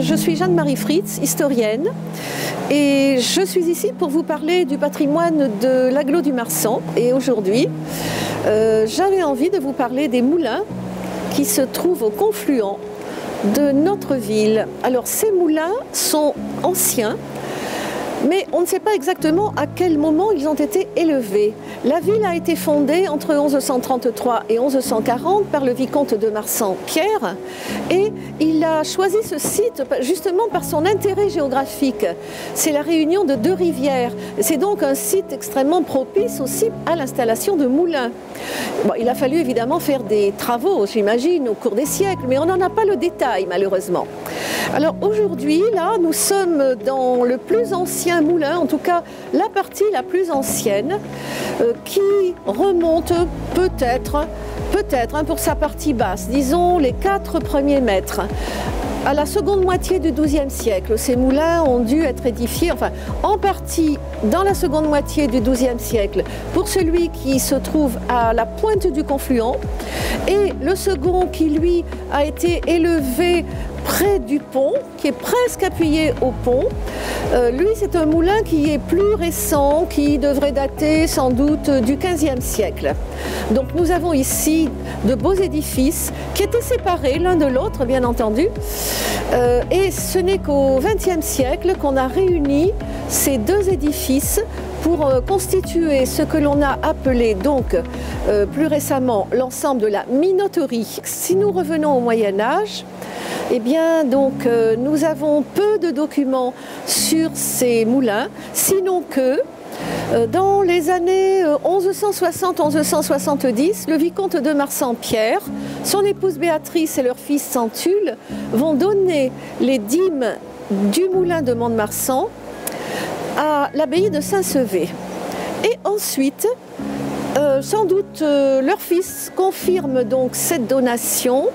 je suis Jeanne-Marie Fritz, historienne, et je suis ici pour vous parler du patrimoine de l'agglo du Marsan. Et aujourd'hui, j'avais envie de vous parler des moulins qui se trouvent au confluent de notre ville. Alors ces moulins sont anciens, mais on ne sait pas exactement à quel moment ils ont été élevés. La ville a été fondée entre 1133 et 1140 par le vicomte de Marsan-Pierre, et il a choisi ce site justement par son intérêt géographique. C'est la réunion de deux rivières. C'est donc un site extrêmement propice aussi à l'installation de moulins. Bon, il a fallu évidemment faire des travaux, j'imagine, au cours des siècles, mais on n'en a pas le détail malheureusement. Alors aujourd'hui, là, nous sommes dans le plus ancien moulin, en tout cas la partie la plus ancienne, qui remonte peut-être pour sa partie basse, disons les 4 premiers mètres. À la seconde moitié du XIIe siècle, ces moulins ont dû être édifiés, enfin en partie dans la seconde moitié du XIIe siècle, pour celui qui se trouve à la pointe du confluent, et le second qui lui a été élevé près du pont, qui est presque appuyé au pont. Lui, c'est un moulin qui est plus récent, qui devrait dater sans doute du XVe siècle. Donc nous avons ici de beaux édifices qui étaient séparés l'un de l'autre, bien entendu. Et ce n'est qu'au XXe siècle qu'on a réuni ces deux édifices pour constituer ce que l'on a appelé donc plus récemment l'ensemble de la minoterie. Si nous revenons au Moyen-Âge, eh bien, donc, nous avons peu de documents sur ces moulins, sinon que dans les années 1160-1170, le vicomte de Marsan-Pierre, son épouse Béatrice et leur fils Centule vont donner les dîmes du moulin de Mont-de-Marsan à l'abbaye de Saint-Sevé. Et ensuite, sans doute, leur fils confirme donc cette donation.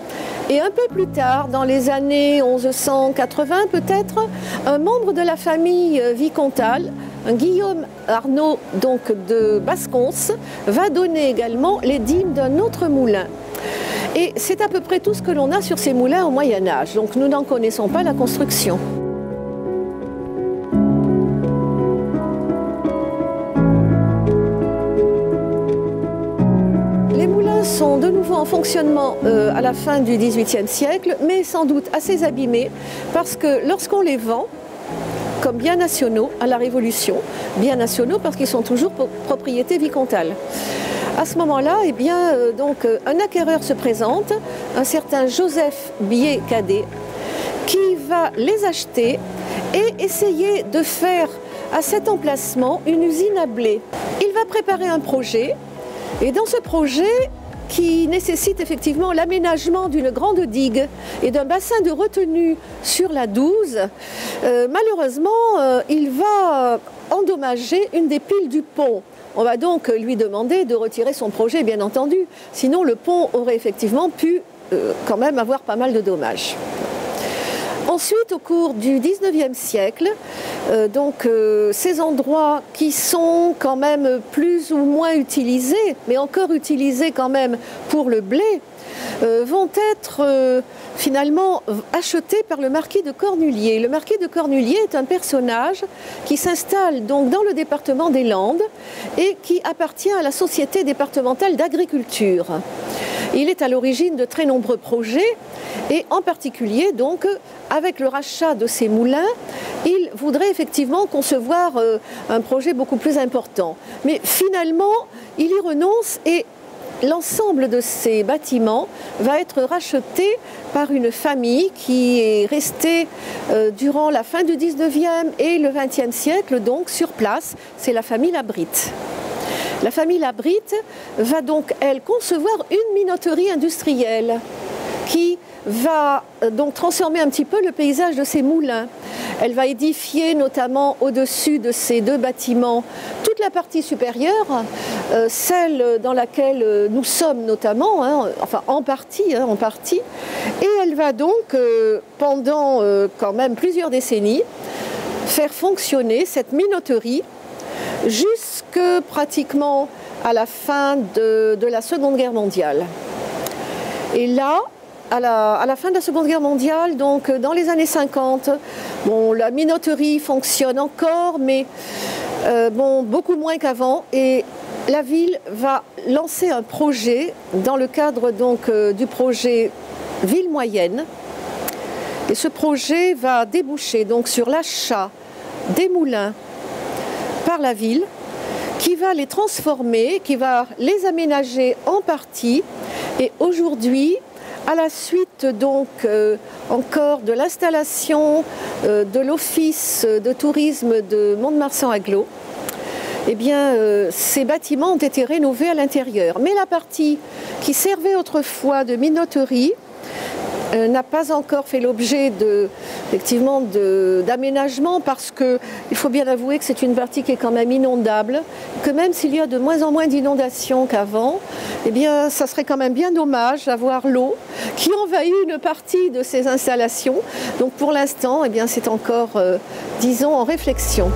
Et un peu plus tard, dans les années 1180 peut-être, un membre de la famille vicomtale, un Guillaume Arnaud donc de Basconces, va donner également les dîmes d'un autre moulin. Et c'est à peu près tout ce que l'on a sur ces moulins au Moyen-Âge, donc nous n'en connaissons pas la construction. Sont de nouveau en fonctionnement à la fin du XVIIIe siècle, mais sans doute assez abîmés, parce que lorsqu'on les vend, comme biens nationaux à la Révolution, biens nationaux parce qu'ils sont toujours propriété vicomtale. À ce moment-là, eh bien, donc, un acquéreur se présente, un certain Joseph Bié-Cadet, qui va les acheter et essayer de faire à cet emplacement une usine à blé. Il va préparer un projet, et dans ce projet, qui nécessite effectivement l'aménagement d'une grande digue et d'un bassin de retenue sur la Douze, malheureusement, il va endommager une des piles du pont. On va donc lui demander de retirer son projet, bien entendu, sinon le pont aurait effectivement pu quand même avoir pas mal de dommages. Ensuite, au cours du XIXe siècle, ces endroits qui sont quand même plus ou moins utilisés, mais encore utilisés quand même pour le blé, vont être finalement achetés par le marquis de Cornulier. Le marquis de Cornulier est un personnage qui s'installe donc dans le département des Landes et qui appartient à la Société départementale d'agriculture. Il est à l'origine de très nombreux projets et en particulier donc avec le rachat de ces moulins, il voudrait effectivement concevoir un projet beaucoup plus important. Mais finalement, il y renonce et l'ensemble de ces bâtiments va être racheté par une famille qui est restée durant la fin du 19e et le 20e siècle donc sur place, c'est la famille Labritte. La famille Labritte va donc, elle, concevoir une minoterie industrielle qui va donc transformer un petit peu le paysage de ces moulins. Elle va édifier notamment au-dessus de ces deux bâtiments toute la partie supérieure, celle dans laquelle nous sommes notamment, enfin en partie, et elle va donc pendant quand même plusieurs décennies faire fonctionner cette minoterie jusque pratiquement à la fin de la Seconde Guerre mondiale. Et là, à la fin de la Seconde Guerre mondiale, donc dans les années 50, bon, la minoterie fonctionne encore, mais bon, beaucoup moins qu'avant. Et la ville va lancer un projet dans le cadre donc, du projet Ville moyenne. Et ce projet va déboucher donc, sur l'achat des moulins par la ville, qui va les transformer, qui va les aménager en partie. Et aujourd'hui, à la suite donc encore de l'installation de l'office de tourisme de Mont-de-Marsan-Aglo, eh bien, ces bâtiments ont été rénovés à l'intérieur. Mais la partie qui servait autrefois de minoterie n'a pas encore fait l'objet effectivement d'aménagement, parce qu'il faut bien avouer que c'est une partie qui est quand même inondable, que même s'il y a de moins en moins d'inondations qu'avant, eh bien, ça serait quand même bien dommage d'avoir l'eau qui envahit une partie de ces installations. Donc pour l'instant, eh bien, c'est encore, disons, en réflexion.